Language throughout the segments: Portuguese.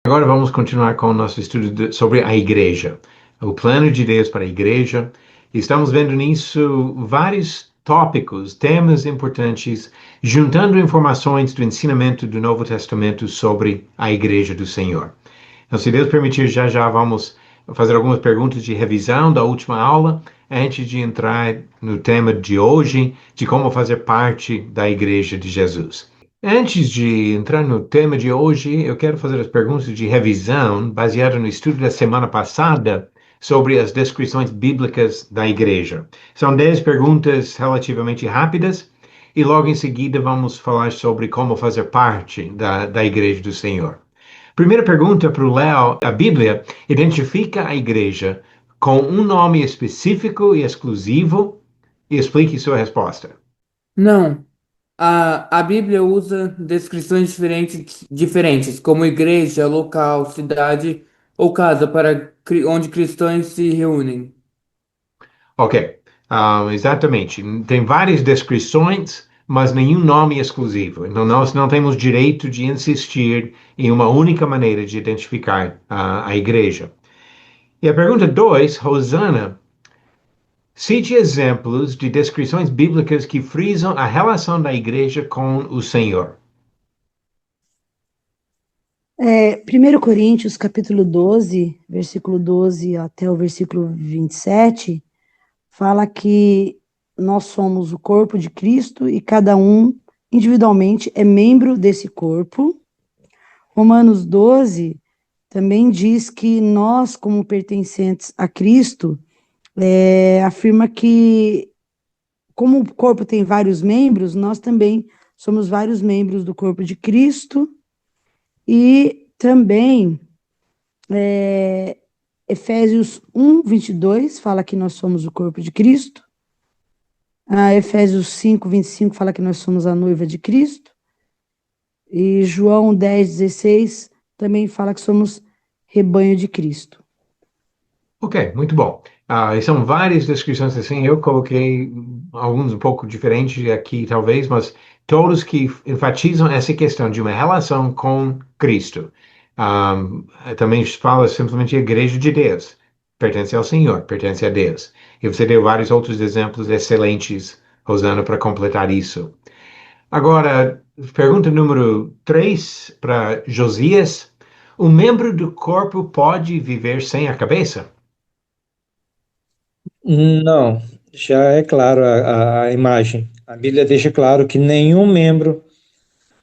Agora vamos continuar com o nosso estudo sobre a igreja, o plano de Deus para a igreja. Estamos vendo nisso vários tópicos, temas importantes, juntando informações do ensinamento do Novo Testamento sobre a igreja do Senhor. Então, se Deus permitir, já já vamos fazer algumas perguntas de revisão da última aula, antes de entrar no tema de hoje, de como fazer parte da igreja de Jesus. Antes de entrar no tema de hoje, eu quero fazer as perguntas de revisão baseadas no estudo da semana passada sobre as descrições bíblicas da igreja. São 10 perguntas relativamente rápidas e logo em seguida vamos falar sobre como fazer parte da igreja do Senhor. Primeira pergunta para o Léo: a Bíblia identifica a igreja com um nome específico e exclusivo? E explique sua resposta. Não, a Bíblia usa descrições diferentes, como igreja, local, cidade ou casa, onde cristãos se reúnem. Ok, exatamente. Tem várias descrições, mas nenhum nome exclusivo. Então, nós não temos direito de insistir em uma única maneira de identificar a igreja. E a pergunta 2, Rosana, cite exemplos de descrições bíblicas que frisam a relação da igreja com o Senhor. 1 Coríntios, capítulo 12, versículo 12 até o versículo 27, fala que nós somos o corpo de Cristo e cada um individualmente é membro desse corpo. Romanos 12 também diz que nós, como pertencentes a Cristo, afirma que, como o corpo tem vários membros, nós também somos vários membros do corpo de Cristo. E também Efésios 1:22 fala que nós somos o corpo de Cristo. Efésios 5:25 fala que nós somos a noiva de Cristo. E João 10:16 também fala que somos rebanho de Cristo. Ok, muito bom. E são várias descrições assim. Eu coloquei alguns um pouco diferentes aqui, talvez, mas todos que enfatizam essa questão de uma relação com Cristo. Também fala simplesmente Igreja de Deus. Pertence ao Senhor, pertence a Deus. E você deu vários outros exemplos excelentes, Rosana, para completar isso. Agora, pergunta número 3 para Josias. Um membro do corpo pode viver sem a cabeça? Não, já é claro a imagem. A Bíblia deixa claro que nenhum membro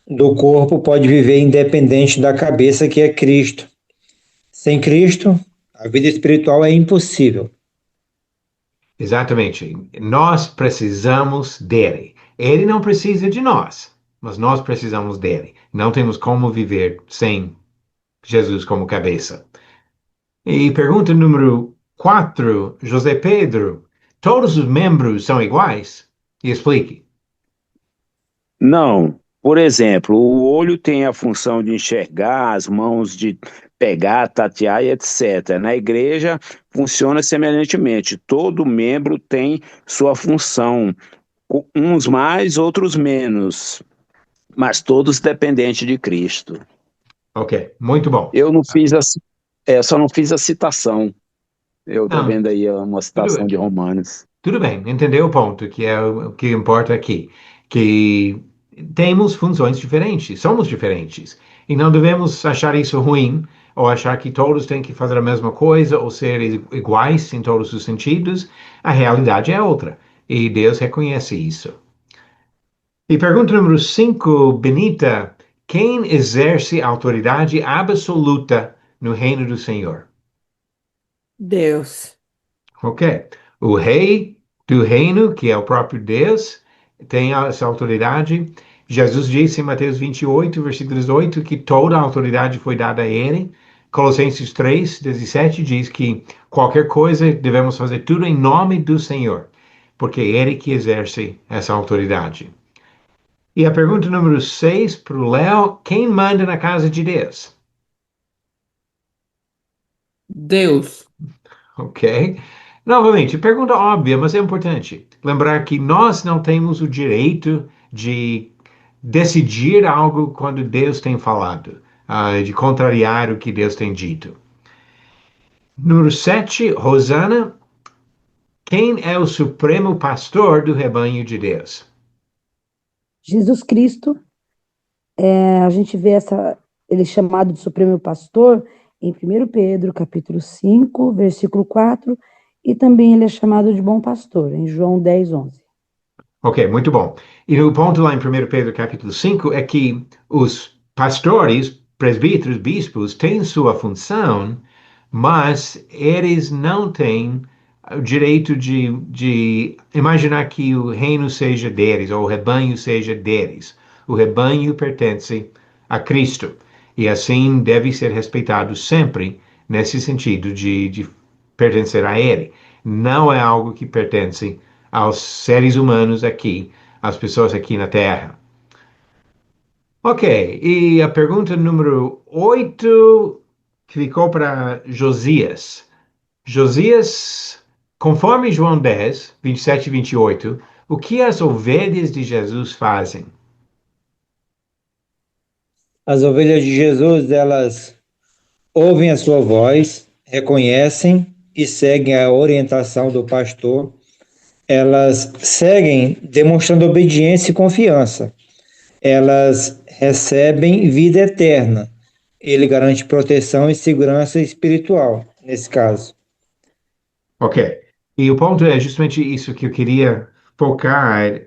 do corpo pode viver independente da cabeça, que é Cristo. Sem Cristo, a vida espiritual é impossível. Exatamente. Nós precisamos dele. Ele não precisa de nós, mas nós precisamos dele. Não temos como viver sem Jesus como cabeça. E pergunta número 4, José Pedro. Todos os membros são iguais? E explique. Não. Por exemplo, o olho tem a função de enxergar, as mãos de pegar, tatear e etc. Na igreja funciona semelhantemente. Todo membro tem sua função, uns mais, outros menos, mas todos dependentes de Cristo. Ok, muito bom. Eu não fiz só não fiz a citação. Eu estou Não, vendo aí uma tudo citação bem. de Romanos. Tudo bem, entendeu o ponto, que é o que importa aqui, que temos funções diferentes, somos diferentes, e não devemos achar isso ruim, ou achar que todos têm que fazer a mesma coisa, ou ser iguais em todos os sentidos. A realidade é outra, e Deus reconhece isso. E pergunta número 5, Benita, quem exerce autoridade absoluta no reino do Senhor? Deus. Ok. O rei do reino, que é o próprio Deus, tem essa autoridade. Jesus disse em Mateus 28, versículo 18, que toda a autoridade foi dada a ele. Colossenses 3, 17 diz que qualquer coisa devemos fazer tudo em nome do Senhor, porque é ele que exerce essa autoridade. E a pergunta número 6 para o Léo, quem manda na casa de Deus? Deus. Ok? Novamente, pergunta óbvia, mas é importante. Lembrar que nós não temos o direito de decidir algo quando Deus tem falado. de contrariar o que Deus tem dito. Número 7, Rosana, quem é o supremo pastor do rebanho de Deus? Jesus Cristo, a gente vê ele chamado de Supremo Pastor em 1 Pedro, capítulo 5, versículo 4, e também ele é chamado de Bom Pastor, em João 10, 11. Ok, muito bom. E o ponto lá em 1 Pedro capítulo 5 é que os pastores, presbíteros, bispos têm sua função, mas eles não têm o direito de imaginar que o reino seja deles, ou o rebanho seja deles. O rebanho pertence a Cristo, e assim deve ser respeitado sempre, nesse sentido de pertencer a Ele. Não é algo que pertence aos seres humanos aqui, às pessoas aqui na Terra. Ok, e a pergunta número 8 ficou para Josias. Josias, conforme João 10, 27 e 28, o que as ovelhas de Jesus fazem? As ovelhas de Jesus, elas ouvem a sua voz, reconhecem e seguem a orientação do pastor. Elas seguem demonstrando obediência e confiança. Elas recebem vida eterna. Ele garante proteção e segurança espiritual, nesse caso. Ok, e o ponto é justamente isso que eu queria focar,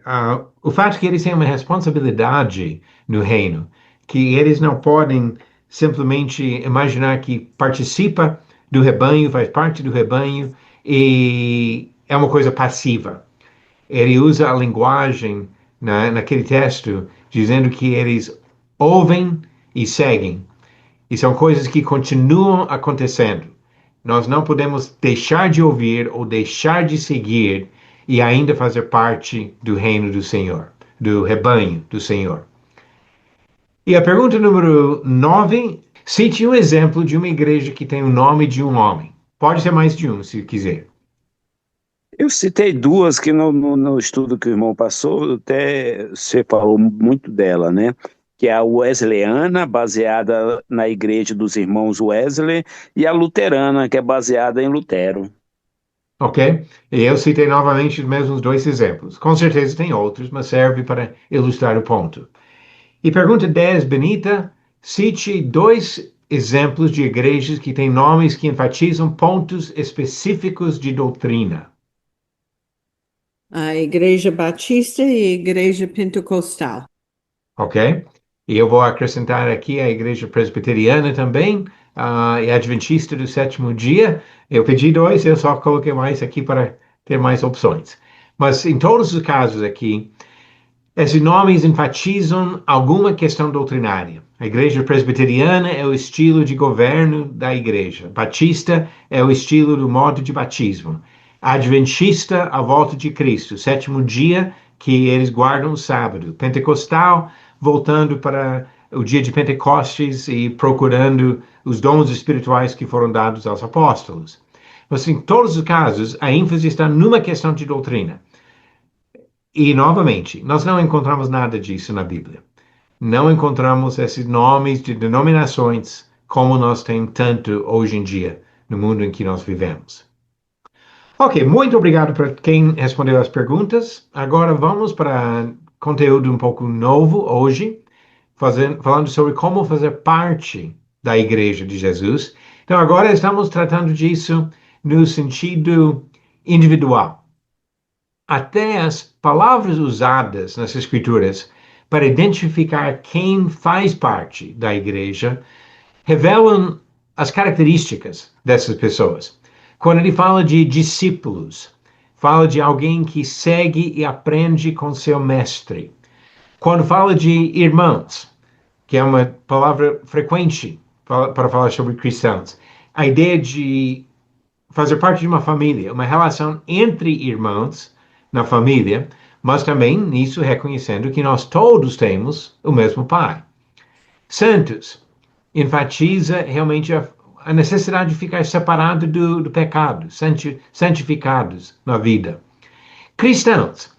o fato que eles têm uma responsabilidade no reino, que eles não podem simplesmente imaginar que participa do rebanho, faz parte do rebanho e é uma coisa passiva. Ele usa a linguagem naquele texto dizendo que eles ouvem e seguem. E são coisas que continuam acontecendo. Nós não podemos deixar de ouvir ou deixar de seguir e ainda fazer parte do reino do Senhor, do rebanho do Senhor. E a pergunta número 9, cite um exemplo de uma igreja que tem o nome de um homem. Pode ser mais de um, se quiser. Eu citei duas que no estudo que o irmão passou, até você falou muito dela, né? Que é a Wesleyana, baseada na igreja dos irmãos Wesley, e a Luterana, que é baseada em Lutero. Ok? E eu citei novamente os mesmos dois exemplos. Com certeza tem outros, mas serve para ilustrar o ponto. E pergunta 10, Benita, cite dois exemplos de igrejas que têm nomes que enfatizam pontos específicos de doutrina. A Igreja Batista e a Igreja Pentecostal. Ok? E eu vou acrescentar aqui a Igreja Presbiteriana também, e Adventista do Sétimo Dia. Eu pedi dois, eu só coloquei mais aqui para ter mais opções. Mas em todos os casos aqui, esses nomes enfatizam alguma questão doutrinária. A Igreja Presbiteriana é o estilo de governo da Igreja. Batista é o estilo do modo de batismo. Adventista, a volta de Cristo. Sétimo dia, que eles guardam o sábado. Pentecostal, voltando para o dia de Pentecostes e procurando os dons espirituais que foram dados aos apóstolos. Mas em todos os casos, a ênfase está numa questão de doutrina. E, novamente, nós não encontramos nada disso na Bíblia. Não encontramos esses nomes de denominações como nós temos tanto hoje em dia, no mundo em que nós vivemos. Ok, muito obrigado para quem respondeu as perguntas. Agora vamos para conteúdo um pouco novo hoje, falando sobre como fazer parte da Igreja de Jesus. Então, agora estamos tratando disso no sentido individual. Até as palavras usadas nas Escrituras para identificar quem faz parte da igreja revelam as características dessas pessoas. Quando ele fala de discípulos, fala de alguém que segue e aprende com seu mestre. Quando fala de irmãos, que é uma palavra frequente para falar sobre cristãos, a ideia de fazer parte de uma família, uma relação entre irmãos na família, mas também nisso reconhecendo que nós todos temos o mesmo Pai. Santos enfatiza realmente a necessidade de ficar separado do pecado, santificados na vida. Cristãos,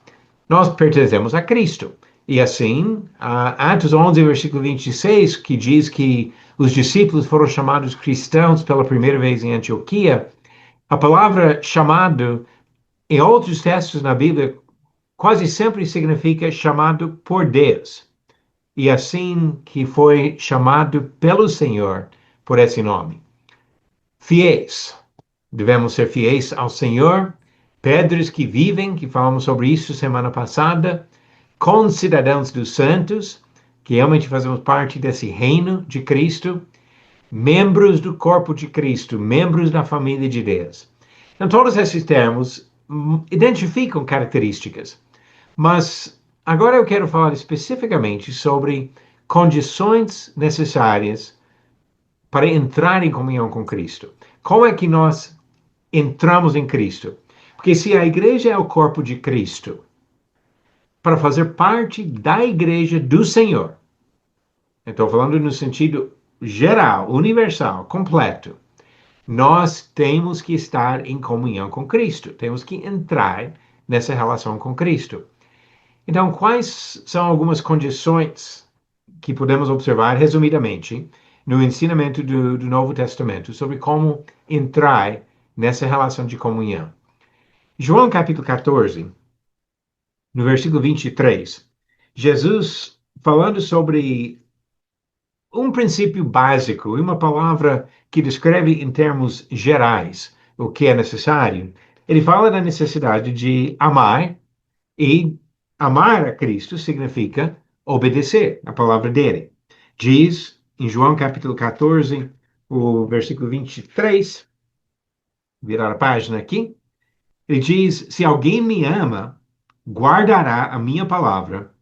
nós pertencemos a Cristo. E assim, Atos 11, versículo 26, que diz que os discípulos foram chamados cristãos pela primeira vez em Antioquia, a palavra chamado em outros textos na Bíblia quase sempre significa chamado por Deus. E assim que foi chamado pelo Senhor por esse nome. Fiéis. Devemos ser fiéis ao Senhor. Pedros que vivem, que falamos sobre isso semana passada. Concidadãos dos santos, que realmente fazemos parte desse reino de Cristo. Membros do corpo de Cristo, membros da família de Deus. Então, todos esses termos identificam características. Mas agora eu quero falar especificamente sobre condições necessárias para entrar em comunhão com Cristo. Como é que nós entramos em Cristo? Porque se a igreja é o corpo de Cristo, para fazer parte da igreja do Senhor, eu estou falando no sentido geral, universal, completo, nós temos que estar em comunhão com Cristo, temos que entrar nessa relação com Cristo. Então, quais são algumas condições que podemos observar, resumidamente, no ensinamento do Novo Testamento sobre como entrar nessa relação de comunhão? João capítulo 14, no versículo 23, Jesus falando sobre um princípio básico, uma palavra que descreve em termos gerais o que é necessário, ele fala da necessidade de amar, e amar a Cristo significa obedecer a palavra dele. Diz em João capítulo 14, o versículo 23, virar a página aqui, ele diz: se alguém me ama, guardará a minha palavra,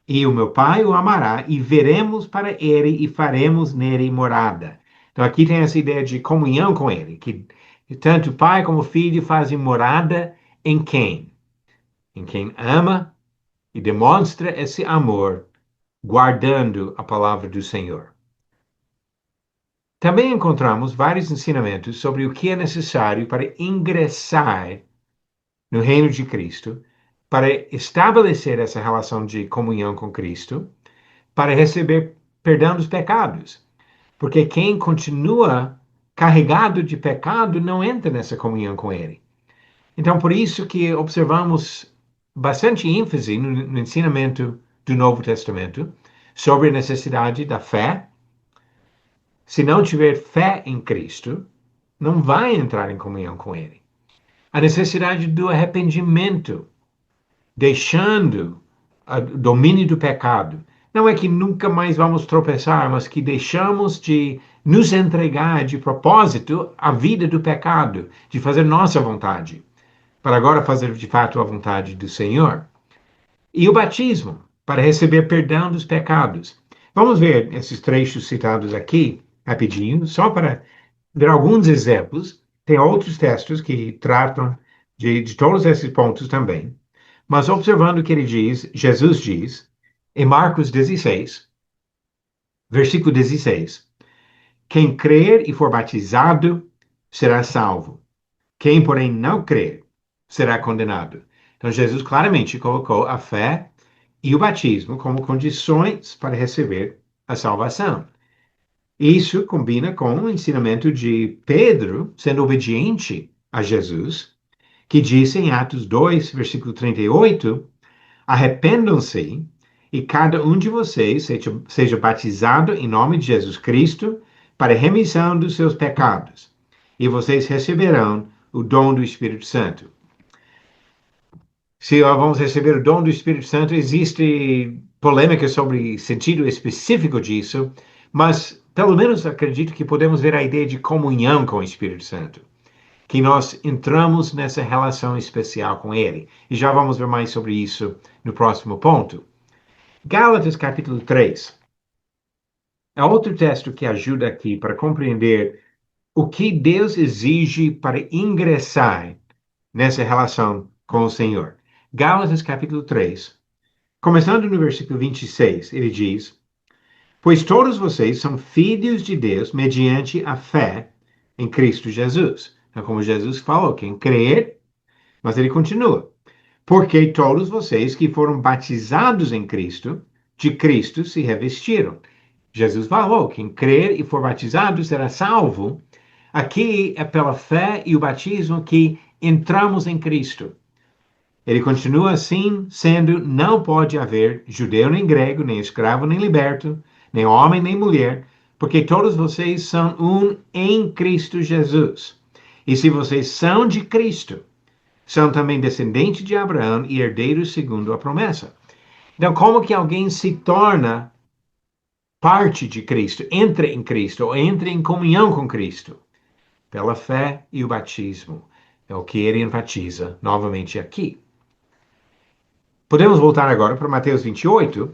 e o meu Pai o amará, e veremos para ele e faremos nele morada. Então aqui tem essa ideia de comunhão com ele, que tanto o Pai como o Filho fazem morada em quem? Em quem ama e demonstra esse amor, guardando a palavra do Senhor. Também encontramos vários ensinamentos sobre o que é necessário para ingressar no reino de Cristo, para estabelecer essa relação de comunhão com Cristo, para receber perdão dos pecados. Porque quem continua carregado de pecado não entra nessa comunhão com Ele. Então, por isso que observamos bastante ênfase no ensinamento do Novo Testamento sobre a necessidade da fé. Se não tiver fé em Cristo, não vai entrar em comunhão com Ele. A necessidade do arrependimento, deixando o domínio do pecado. Não é que nunca mais vamos tropeçar, mas que deixamos de nos entregar de propósito à vida do pecado, de fazer nossa vontade, para agora fazer de fato a vontade do Senhor. E o batismo, para receber perdão dos pecados. Vamos ver esses trechos citados aqui, rapidinho, só para ver alguns exemplos. Tem outros textos que tratam de todos esses pontos também. Mas observando o que ele diz, Jesus diz, em Marcos 16, versículo 16, quem crer e for batizado será salvo. Quem, porém, não crer será condenado. Então, Jesus claramente colocou a fé e o batismo como condições para receber a salvação. Isso combina com o ensinamento de Pedro, sendo obediente a Jesus, que disse em Atos 2, versículo 38, arrependam-se e cada um de vocês seja batizado em nome de Jesus Cristo para a remissão dos seus pecados, e vocês receberão o dom do Espírito Santo. Se vamos receber o dom do Espírito Santo, existe polêmica sobre o sentido específico disso, mas pelo menos acredito que podemos ver a ideia de comunhão com o Espírito Santo, que nós entramos nessa relação especial com Ele. E já vamos ver mais sobre isso no próximo ponto. Gálatas capítulo 3. É outro texto que ajuda aqui para compreender o que Deus exige para ingressar nessa relação com o Senhor. Gálatas capítulo 3, começando no versículo 26, ele diz: pois todos vocês são filhos de Deus mediante a fé em Cristo Jesus. Então, como Jesus falou, quem crer, mas ele continua. Porque todos vocês que foram batizados em Cristo, de Cristo se revestiram. Jesus falou: quem crer e for batizado será salvo. Aqui é pela fé e o batismo que entramos em Cristo. Ele continua assim, sendo: não pode haver judeu nem grego, nem escravo nem liberto, nem homem nem mulher, porque todos vocês são um em Cristo Jesus. E se vocês são de Cristo, são também descendentes de Abraão e herdeiros segundo a promessa. Então, como que alguém se torna parte de Cristo, entra em Cristo, ou entra em comunhão com Cristo? Pela fé e o batismo. É o que ele enfatiza novamente aqui. Podemos voltar agora para Mateus 28,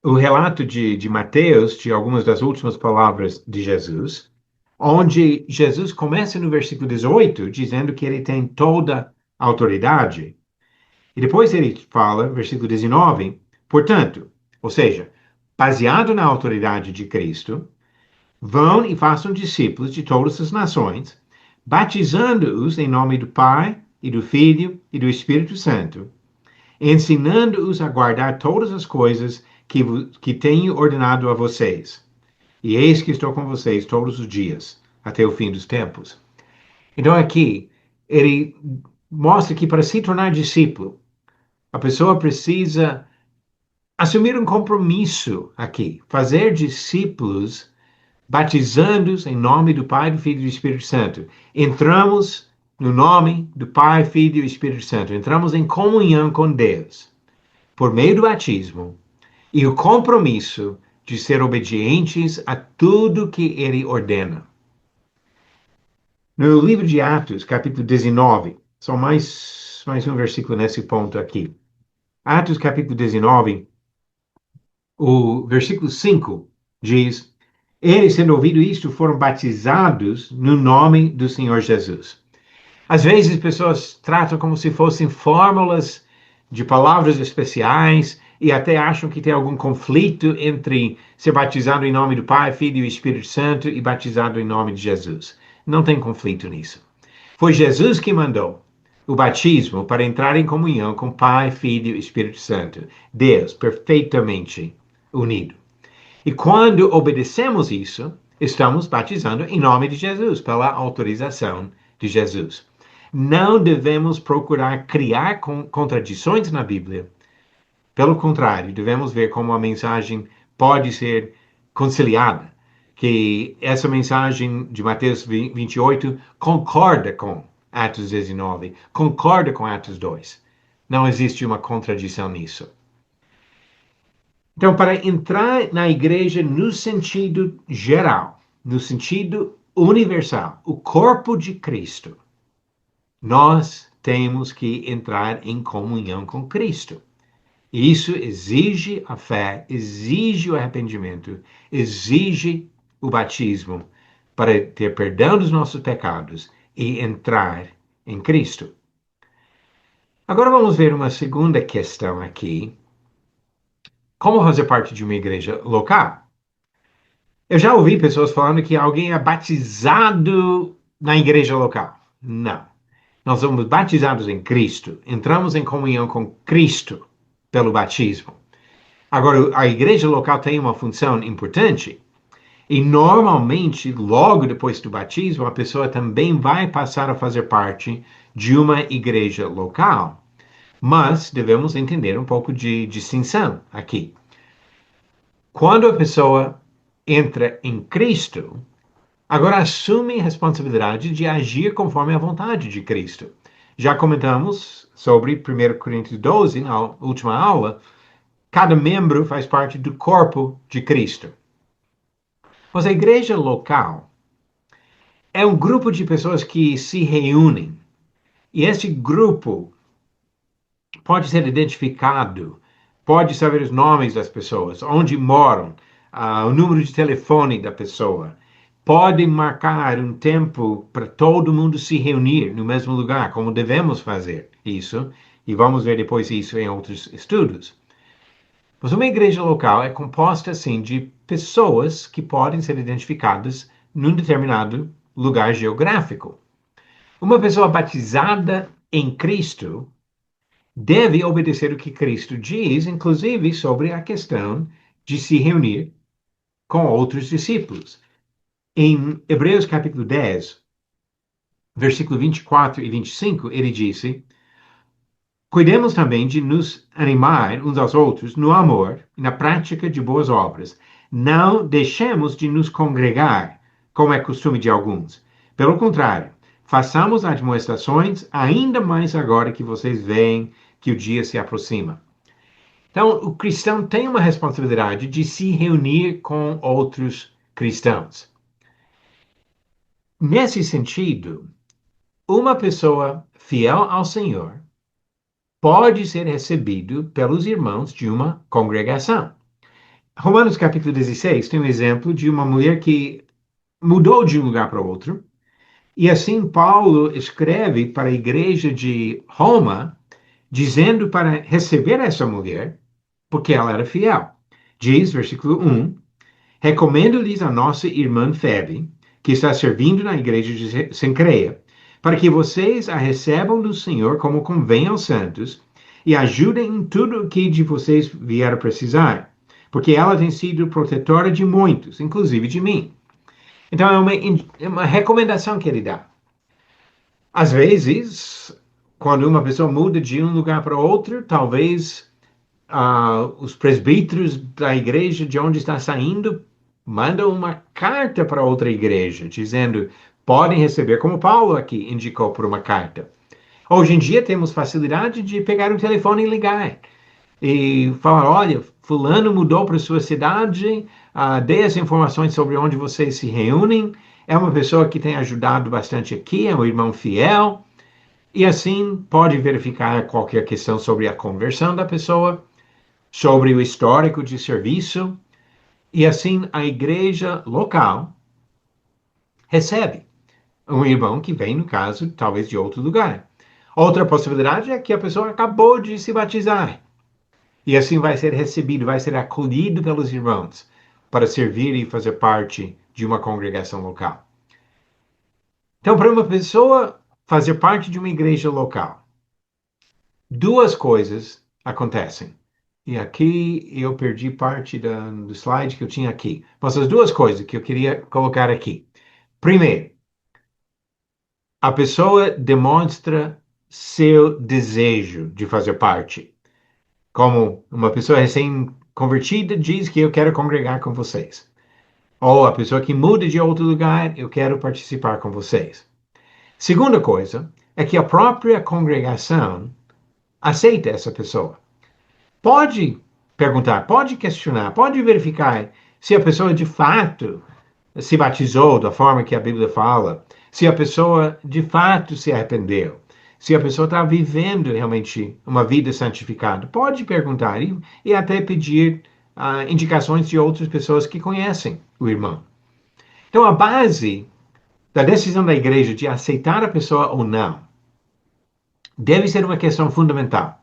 o relato de Mateus, de algumas das últimas palavras de Jesus, onde Jesus começa no versículo 18, dizendo que ele tem toda a autoridade. E depois ele fala, versículo 19, portanto, ou seja, baseado na autoridade de Cristo, vão e façam discípulos de todas as nações, batizando-os em nome do Pai, e do Filho, e do Espírito Santo, ensinando-os a guardar todas as coisas que tenho ordenado a vocês. E eis que estou com vocês todos os dias, até o fim dos tempos. Então aqui, ele mostra que para se tornar discípulo, a pessoa precisa assumir um compromisso aqui, fazer discípulos, batizando-os em nome do Pai, do Filho e do Espírito Santo. Entramos no nome do Pai, Filho e Espírito Santo. Entramos em comunhão com Deus por meio do batismo e o compromisso de ser obedientes a tudo que Ele ordena. No livro de Atos, capítulo 19, só mais um versículo nesse ponto aqui. Atos, capítulo 19, o versículo 5 diz: eles, tendo ouvido isto, foram batizados no nome do Senhor Jesus. Às vezes, pessoas tratam como se fossem fórmulas de palavras especiais e até acham que tem algum conflito entre ser batizado em nome do Pai, Filho e Espírito Santo e batizado em nome de Jesus. Não tem conflito nisso. Foi Jesus que mandou o batismo para entrar em comunhão com Pai, Filho e Espírito Santo. Deus perfeitamente unido. E quando obedecemos isso, estamos batizando em nome de Jesus, pela autorização de Jesus. Não devemos procurar criar contradições na Bíblia. Pelo contrário, devemos ver como a mensagem pode ser conciliada. Que essa mensagem de Mateus 28 concorda com Atos 19, concorda com Atos 2. Não existe uma contradição nisso. Então, para entrar na igreja no sentido geral, no sentido universal, o corpo de Cristo, nós temos que entrar em comunhão com Cristo. Isso exige a fé, exige o arrependimento, exige o batismo para ter perdão dos nossos pecados e entrar em Cristo. Agora vamos ver uma segunda questão aqui. Como fazer parte de uma igreja local? Eu já ouvi pessoas falando que alguém é batizado na igreja local. Não. Nós somos batizados em Cristo. Entramos em comunhão com Cristo pelo batismo. Agora, a igreja local tem uma função importante. E normalmente, logo depois do batismo, a pessoa também vai passar a fazer parte de uma igreja local. Mas devemos entender um pouco de distinção aqui. Quando a pessoa entra em Cristo, agora assume a responsabilidade de agir conforme a vontade de Cristo. Já comentamos sobre 1 Coríntios 12, na última aula, cada membro faz parte do corpo de Cristo. Mas a igreja local é um grupo de pessoas que se reúnem. E esse grupo pode ser identificado, pode saber os nomes das pessoas, onde moram, o número de telefone da pessoa. Pode marcar um tempo para todo mundo se reunir no mesmo lugar, como devemos fazer isso. E vamos ver depois isso em outros estudos. Mas uma igreja local é composta, assim, de pessoas que podem ser identificadas num determinado lugar geográfico. Uma pessoa batizada em Cristo deve obedecer o que Cristo diz, inclusive sobre a questão de se reunir com outros discípulos. Em Hebreus capítulo 10, versículo 24 e 25, ele disse: cuidemos também de nos animar uns aos outros no amor e na prática de boas obras. Não deixemos de nos congregar, como é costume de alguns. Pelo contrário, façamos admoestações ainda mais agora que vocês veem que o dia se aproxima. Então, o cristão tem uma responsabilidade de se reunir com outros cristãos. Nesse sentido, uma pessoa fiel ao Senhor pode ser recebido pelos irmãos de uma congregação. Romanos capítulo 16 tem um exemplo de uma mulher que mudou de um lugar para outro, e assim Paulo escreve para a igreja de Roma, dizendo para receber essa mulher, porque ela era fiel. Diz, versículo 1, recomendo-lhes a nossa irmã Febe, que está servindo na igreja de Cencreia, para que vocês a recebam do Senhor como convém aos santos, e ajudem em tudo o que de vocês vier a precisar, porque ela tem sido protetora de muitos, inclusive de mim. Então, é uma recomendação que ele dá. Às vezes, quando uma pessoa muda de um lugar para outro, talvez os presbíteros da igreja de onde está saindo mandam uma carta para outra igreja, dizendo, podem receber, como Paulo aqui indicou por uma carta. Hoje em dia temos facilidade de pegar o telefone e ligar e falar, olha, fulano mudou para sua cidade, dê as informações sobre onde vocês se reúnem, é uma pessoa que tem ajudado bastante aqui, é um irmão fiel, e assim pode verificar qualquer questão sobre a conversão da pessoa, sobre o histórico de serviço, e assim a igreja local recebe um irmão que vem, no caso, talvez de outro lugar. Outra possibilidade é que a pessoa acabou de se batizar. E assim vai ser recebido, vai ser acolhido pelos irmãos para servir e fazer parte de uma congregação local. Então, para uma pessoa fazer parte de uma igreja local, duas coisas acontecem. E aqui eu perdi parte do slide que eu tinha aqui. Mas as duas coisas que eu queria colocar aqui. Primeiro, a pessoa demonstra seu desejo de fazer parte. Como uma pessoa recém-convertida diz que eu quero congregar com vocês. Ou a pessoa que muda de outro lugar, eu quero participar com vocês. Segunda coisa é que a própria congregação aceita essa pessoa. Pode perguntar, pode questionar, pode verificar se a pessoa de fato se batizou da forma que a Bíblia fala, se a pessoa de fato se arrependeu, se a pessoa está vivendo realmente uma vida santificada. Pode perguntar e até pedir indicações de outras pessoas que conhecem o irmão. Então, a base da decisão da igreja de aceitar a pessoa ou não deve ser uma questão fundamental.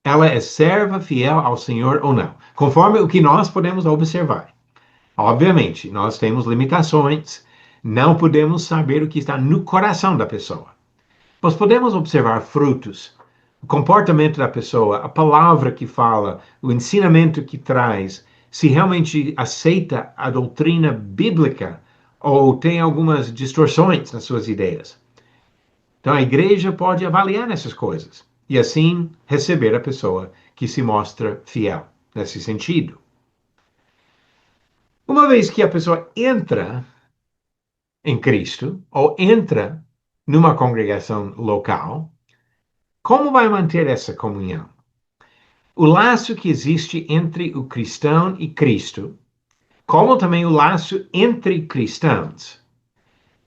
Ela é serva fiel ao Senhor ou não, conforme o que nós podemos observar. Obviamente, nós temos limitações, não podemos saber o que está no coração da pessoa. Mas podemos observar frutos, o comportamento da pessoa, a palavra que fala, o ensinamento que traz, se realmente aceita a doutrina bíblica ou tem algumas distorções nas suas ideias. Então a igreja pode avaliar essas coisas e assim receber a pessoa que se mostra fiel nesse sentido. Uma vez que a pessoa entra em Cristo ou entra numa congregação local, como vai manter essa comunhão? O laço que existe entre o cristão e Cristo, como também o laço entre cristãos,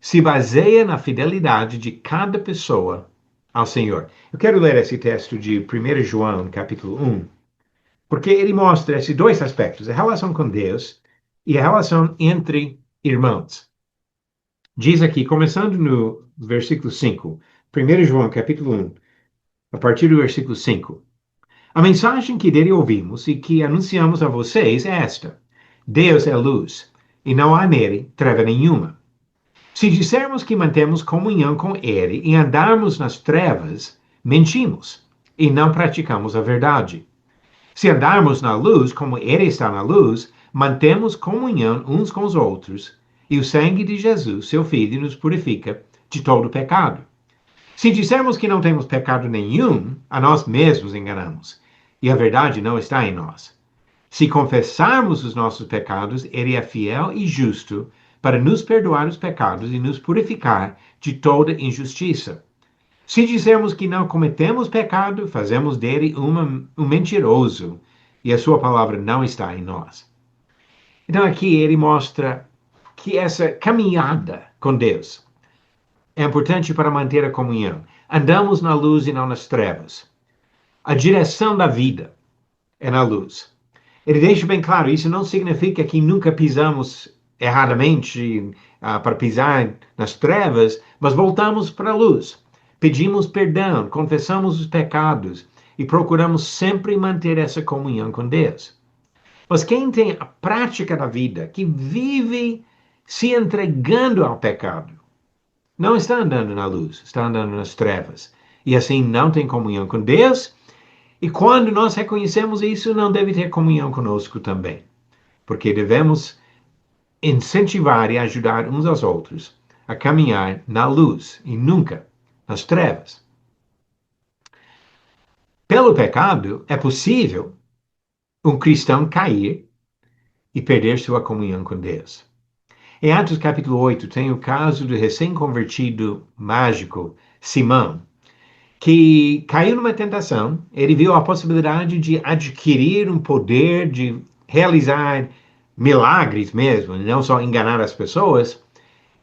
se baseia na fidelidade de cada pessoa ao Senhor. Eu quero ler esse texto de 1 João, capítulo 1, porque ele mostra esses dois aspectos, a relação com Deus e a relação entre irmãos. Diz aqui, começando no versículo 5, 1 João, capítulo 1, a partir do versículo 5. A mensagem que dele ouvimos e que anunciamos a vocês é esta: Deus é luz, e não há nele treva nenhuma. Se dissermos que mantemos comunhão com ele e andarmos nas trevas, mentimos e não praticamos a verdade. Se andarmos na luz, como ele está na luz, mantemos comunhão uns com os outros, e o sangue de Jesus, seu Filho, nos purifica de todo pecado. Se dissermos que não temos pecado nenhum, a nós mesmos enganamos, e a verdade não está em nós. Se confessarmos os nossos pecados, Ele é fiel e justo para nos perdoar os pecados e nos purificar de toda injustiça. Se dissermos que não cometemos pecado, fazemos dele um mentiroso, e a sua palavra não está em nós. Então aqui ele mostra que essa caminhada com Deus é importante para manter a comunhão. Andamos na luz e não nas trevas. A direção da vida é na luz. Ele deixa bem claro, isso não significa que nunca pisamos erradamente para pisar nas trevas, mas voltamos para a luz. Pedimos perdão, confessamos os pecados e procuramos sempre manter essa comunhão com Deus. Mas quem tem a prática da vida, que vive se entregando ao pecado, não está andando na luz, está andando nas trevas. E assim não tem comunhão com Deus. E quando nós reconhecemos isso, não deve ter comunhão conosco também. Porque devemos incentivar e ajudar uns aos outros a caminhar na luz e nunca nas trevas. Pelo pecado, é possível um cristão cair e perder sua comunhão com Deus. Em Atos capítulo 8, tem o caso do recém-convertido mágico Simão, que caiu numa tentação. Ele viu a possibilidade de adquirir um poder de realizar milagres mesmo, não só enganar as pessoas,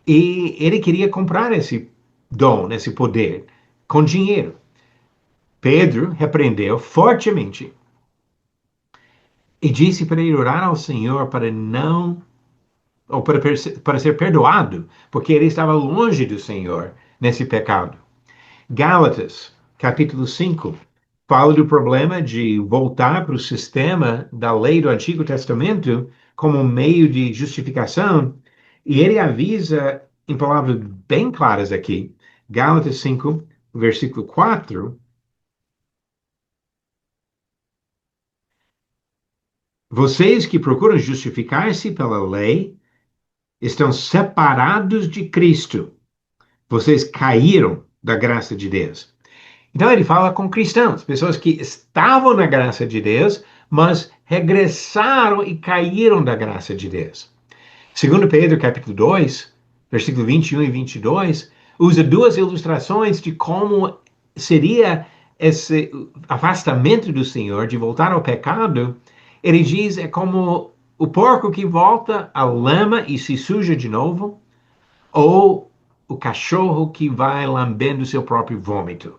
e ele queria comprar esse dom, esse poder, com dinheiro. Pedro repreendeu fortemente e disse para ele orar ao Senhor para não, ou para ser perdoado, porque ele estava longe do Senhor nesse pecado. Gálatas, capítulo 5, fala do problema de voltar para o sistema da lei do Antigo Testamento como um meio de justificação, e ele avisa em palavras bem claras aqui, Gálatas 5, versículo 4, vocês que procuram justificar-se pela lei estão separados de Cristo. Vocês caíram da graça de Deus. Então ele fala com cristãos, pessoas que estavam na graça de Deus, mas regressaram e caíram da graça de Deus. Segundo Pedro, capítulo 2, versículo 21 e 22, usa duas ilustrações de como seria esse afastamento do Senhor, de voltar ao pecado. Ele diz, é como o porco que volta à lama e se suja de novo, ou o cachorro que vai lambendo seu próprio vômito.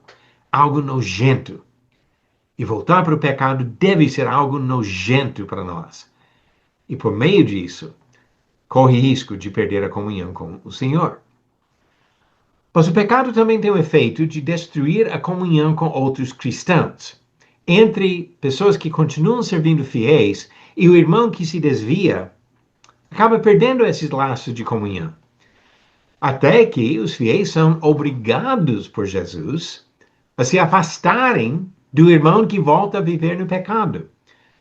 Algo nojento. E voltar para o pecado deve ser algo nojento para nós. E por meio disso, corre risco de perder a comunhão com o Senhor. Mas o pecado também tem o efeito de destruir a comunhão com outros cristãos. Entre pessoas que continuam servindo fiéis e o irmão que se desvia, acaba perdendo esses laços de comunhão. Até que os fiéis são obrigados por Jesus a se afastarem do irmão que volta a viver no pecado.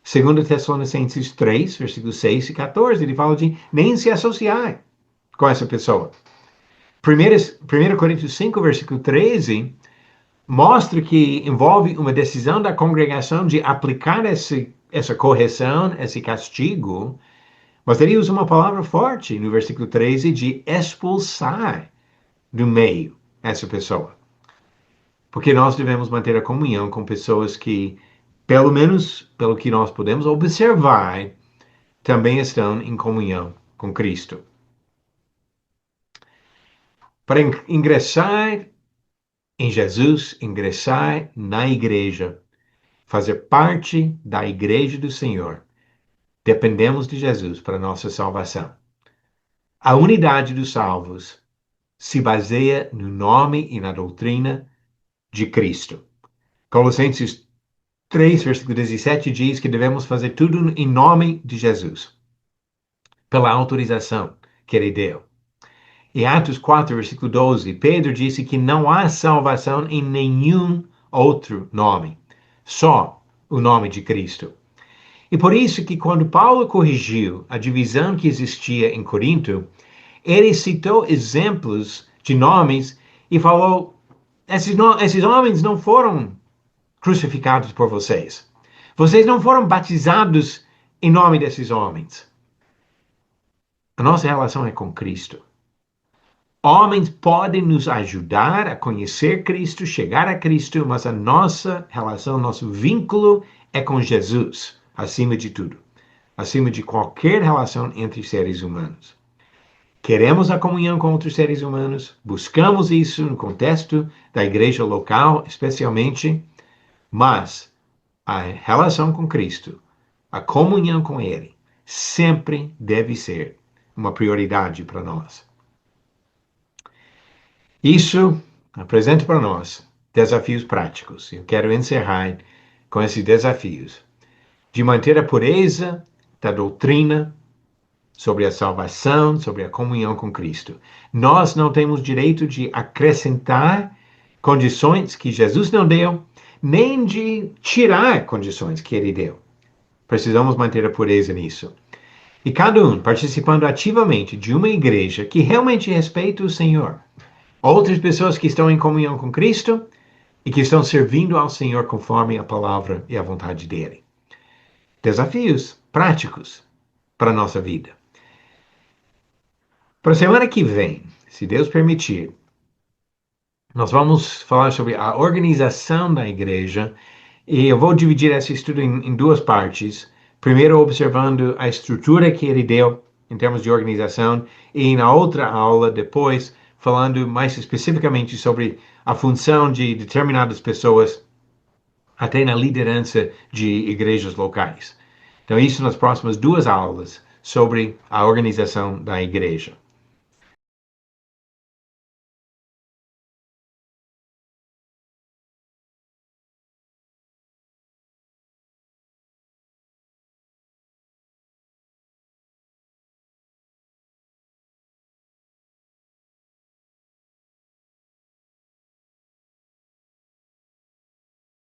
Segundo Tessalonicenses 3, versículos 6 e 14, ele fala de nem se associar com essa pessoa. 1 Coríntios 5, versículo 13, mostra que envolve uma decisão da congregação de aplicar essa correção, esse castigo, mas ele usa uma palavra forte no versículo 13 de expulsar do meio essa pessoa. Porque nós devemos manter a comunhão com pessoas que, pelo menos pelo que nós podemos observar, também estão em comunhão com Cristo. Para ingressar em Jesus, ingressar na igreja, fazer parte da igreja do Senhor, dependemos de Jesus para nossa salvação. A unidade dos salvos se baseia no nome e na doutrina de Cristo. Colossenses 3, versículo 17 diz que devemos fazer tudo em nome de Jesus, pela autorização que ele deu. Em Atos 4, versículo 12, Pedro disse que não há salvação em nenhum outro nome, só o nome de Cristo. E por isso que quando Paulo corrigiu a divisão que existia em Corinto, ele citou exemplos de nomes e falou: esses homens não foram crucificados por vocês. Vocês não foram batizados em nome desses homens. A nossa relação é com Cristo. Homens podem nos ajudar a conhecer Cristo, chegar a Cristo, mas a nossa relação, nosso vínculo é com Jesus, acima de tudo. Acima de qualquer relação entre seres humanos. Queremos a comunhão com outros seres humanos, buscamos isso no contexto da igreja local, especialmente, mas a relação com Cristo, a comunhão com Ele, sempre deve ser uma prioridade para nós. Isso apresenta para nós desafios práticos. Eu quero encerrar com esses desafios de manter a pureza da doutrina sobre a salvação, sobre a comunhão com Cristo. Nós não temos direito de acrescentar condições que Jesus não deu, nem de tirar condições que Ele deu. Precisamos manter a pureza nisso. E cada um participando ativamente de uma igreja que realmente respeita o Senhor. Outras pessoas que estão em comunhão com Cristo e que estão servindo ao Senhor conforme a palavra e a vontade dEle. Desafios práticos para a nossa vida. Para a semana que vem, se Deus permitir, nós vamos falar sobre a organização da igreja e eu vou dividir esse estudo em duas partes. Primeiro, observando a estrutura que ele deu em termos de organização e na outra aula, depois, falando mais especificamente sobre a função de determinadas pessoas até na liderança de igrejas locais. Então, isso nas próximas duas aulas sobre a organização da igreja.